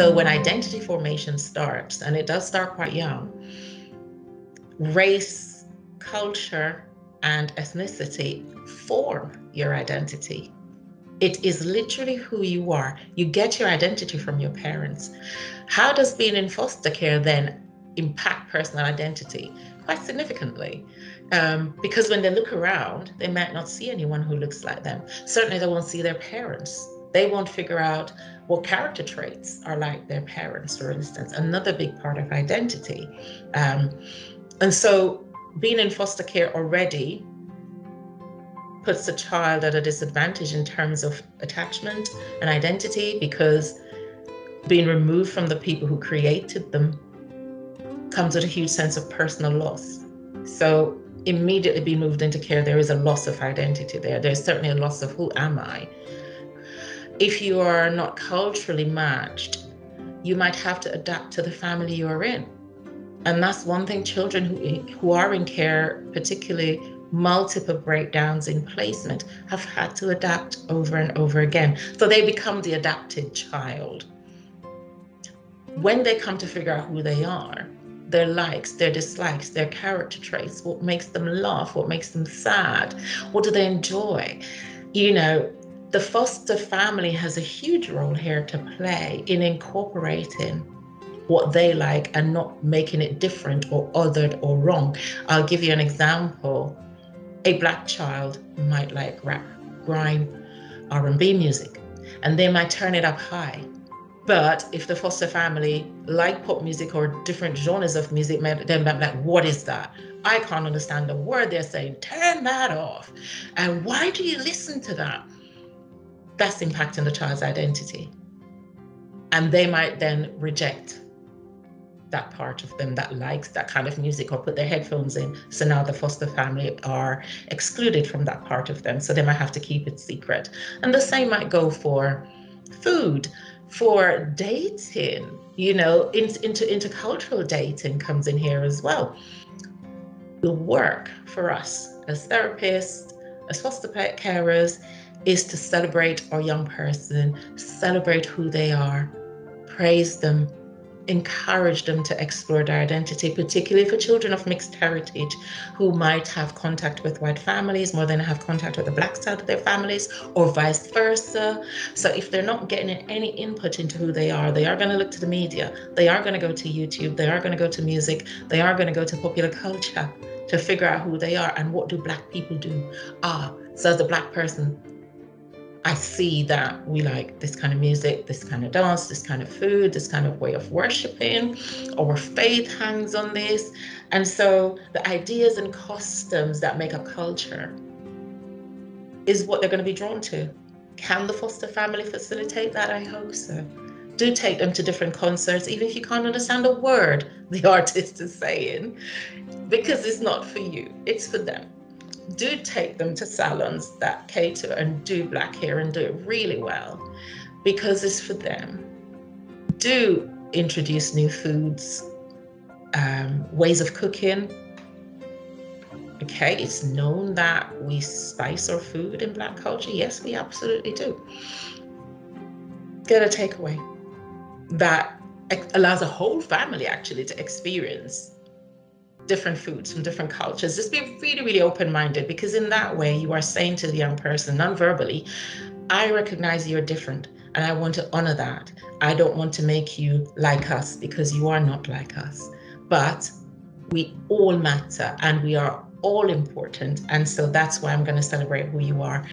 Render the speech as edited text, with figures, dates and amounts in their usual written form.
So when identity formation starts, and it does start quite young, race, culture, and ethnicity form your identity. It is literally who you are. You get your identity from your parents. How does being in foster care then impact personal identity? Quite significantly. Because when they look around, they might not see anyone who looks like them. Certainly they won't see their parents. They won't figure out what character traits are like their parents, for instance, another big part of identity. And so being in foster care already puts the child at a disadvantage in terms of attachment and identity, because being removed from the people who created them comes with a huge sense of personal loss. So immediately being moved into care, there is a loss of identity there. There's certainly a loss of who am I? If you are not culturally matched, you might have to adapt to the family you're in. And that's one thing children who are in care, particularly multiple breakdowns in placement, have had to adapt over and over again. So they become the adapted child. When they come to figure out who they are, their likes, their dislikes, their character traits, what makes them laugh, what makes them sad, what do they enjoy? You know, the foster family has a huge role here to play in incorporating what they like and not making it different or othered or wrong. I'll give you an example. A Black child might like rap, grime, R&B music, and they might turn it up high. But if the foster family like pop music or different genres of music, then I'm like, what is that? I can't understand the word they're saying. Turn that off. And why do you listen to that? That's impacting the child's identity. And they might then reject that part of them that likes that kind of music or put their headphones in. So now the foster family are excluded from that part of them. So they might have to keep it secret. And the same might go for food, for dating, you know, intercultural dating comes in here as well. The work for us as therapists, as foster pet carers, is to celebrate our young person, celebrate who they are, praise them, encourage them to explore their identity, particularly for children of mixed heritage who might have contact with white families more than have contact with the Black side of their families, or vice versa. So if they're not getting any input into who they are going to look to the media, they are going to go to YouTube, they are going to go to music, they are going to go to popular culture to figure out who they are and what do Black people do. So as a Black person, I see that we like this kind of music, this kind of dance, this kind of food, this kind of way of worshiping. Our faith hangs on this. And so the ideas and customs that make a culture is what they're going to be drawn to. Can the foster family facilitate that? I hope so. Do take them to different concerts, even if you can't understand a word the artist is saying, because it's not for you, it's for them. Do take them to salons that cater and do Black hair and do it really well, because it's for them. Do introduce new foods, ways of cooking. Okay, it's known that we spice our food in Black culture. Yes, we absolutely do. Get a takeaway that allows a whole family actually to experience different foods from different cultures. Just be really, really open-minded, because in that way you are saying to the young person non-verbally, I recognize you're different and I want to honor that. I don't want to make you like us because you are not like us, but we all matter and we are all important. And so that's why I'm going to celebrate who you are.